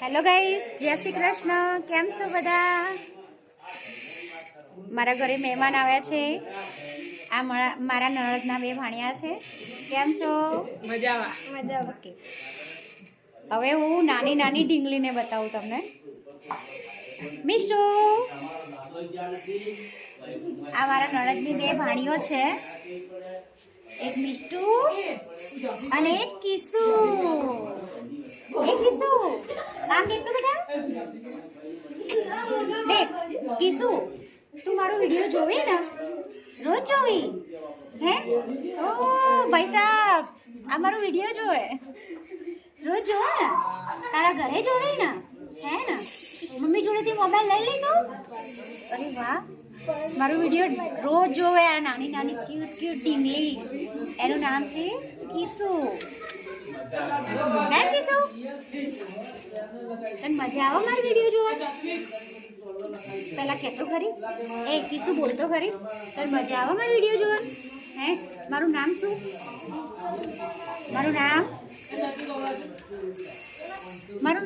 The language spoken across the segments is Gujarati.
હેલો ગાઈસ, જય શ્રી કૃષ્ણ. કેમ છો બધા? મારા ઘરે મહેમાન આવ્યા છે. આ મારા નણદના બે ભાણિયા છે. કેમ છો? મજામાં. ઓકે. હવે હું નાની નાની ઢીંગલીને બતાવું તમને. મિસ્ટુ, આ મારા નણદની બે ભાણીઓ છે. એક મિસ્ટુ અને એક કિસુ. એ કિસુ, આમ દેખ તો બેટા. દેખ કિસુ, તું મારો વિડિયો જોવે ને? રોજ જોવી હે? ઓ ભાઈ સાહેબ, આ મારો વિડિયો જોવે રોજ જોવે ને? તારા ઘરે જોવે ને? હે ને? મમ્મી જોડેથી મોબાઈલ લઈ લે તો. અરે વાહ, મારો વિડિયો રોજ જોવે. આ નાની નાની ક્યુટ ક્યુટ ઢીંગલી, એનું નામ છે કિસુ. હે કિસુ, તને મજા આવે મારો વિડિયો જોવા? પેલા કહેતો ખરી, એ કિસુ બોલતો ખરી, તને મજા આવે મારો વિડિયો જોવા? હે, મારું નામ શું? મારું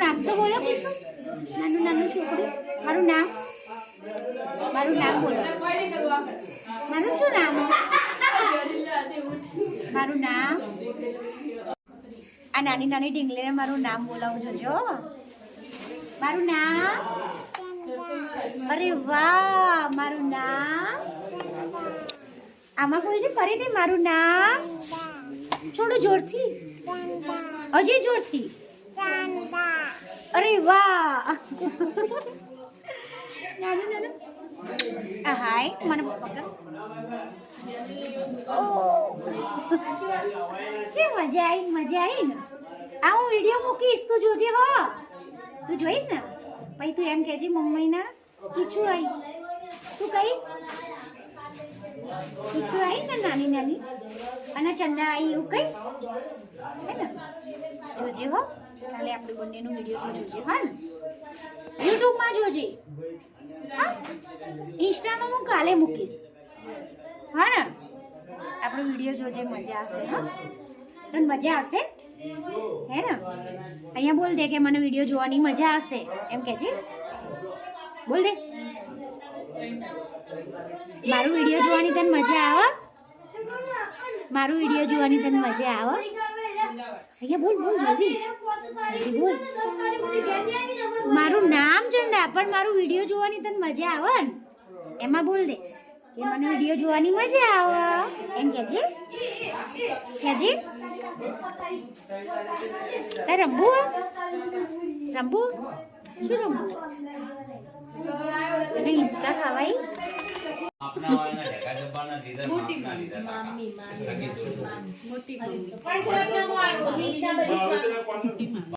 નામ તો બોલો કિસુ. નાનું નાનું છોકરું, મારું નામ બોલો. મારું શું નામ? મારું નામ. આ નાની નાની ઢીંગલીને મારું નામ બોલાવું જોજો. મારું નામ. અરે વાહ, મારું નામ. આમાં બોલજે ફરીથી, મારું નામ. થોડું જોરથી, હજી જોરથી. અરે વાહ. નાનું નાનું. હાય, મને પકડ. કે મજા આવી ને? આ હું વિડીયો મૂકીશ, તું જોજે. હો, તું જોઈશ ને? પછી તું એમ કહેજે મમ્મીના કીચું આવી. તું કહીશ કીચું આવી ને નાની નાની, અને ચંદા આવી એવું કહીશ, હે ને? જોજે હો, કાલે આપણે બંનેનો વિડીયો તો જોજે. હા ને? યુટ્યુબમાં જોજે. હા, ઇન્સ્ટામાં હું કાલે મૂકીશ. હા ને? આપણો વિડીયો જોજે, મજા આવશે. હા, તને મજા આવશે? હે ને? અહીંયા બોલ દે કે મને વિડીયો જોવાની મજા આવશે, એમ કે છે. બોલ દે, મારું વિડીયો જોવાની તને મજા આવે? મારું વિડીયો જોવાની તને મજા આવે? અહીંયા બોલ બોલ, જલ્દી જલ્દી બોલ. મારું નામ ચંદા, પણ મારું વિડીયો જોવાની તને મજા આવે ને? એમાં બોલ દે કે મને વિડીયો જોવાની મજા આવે, એમ કહેજે. રમવું શું રમવું? તને હિંચકા ખાવાય? મોટી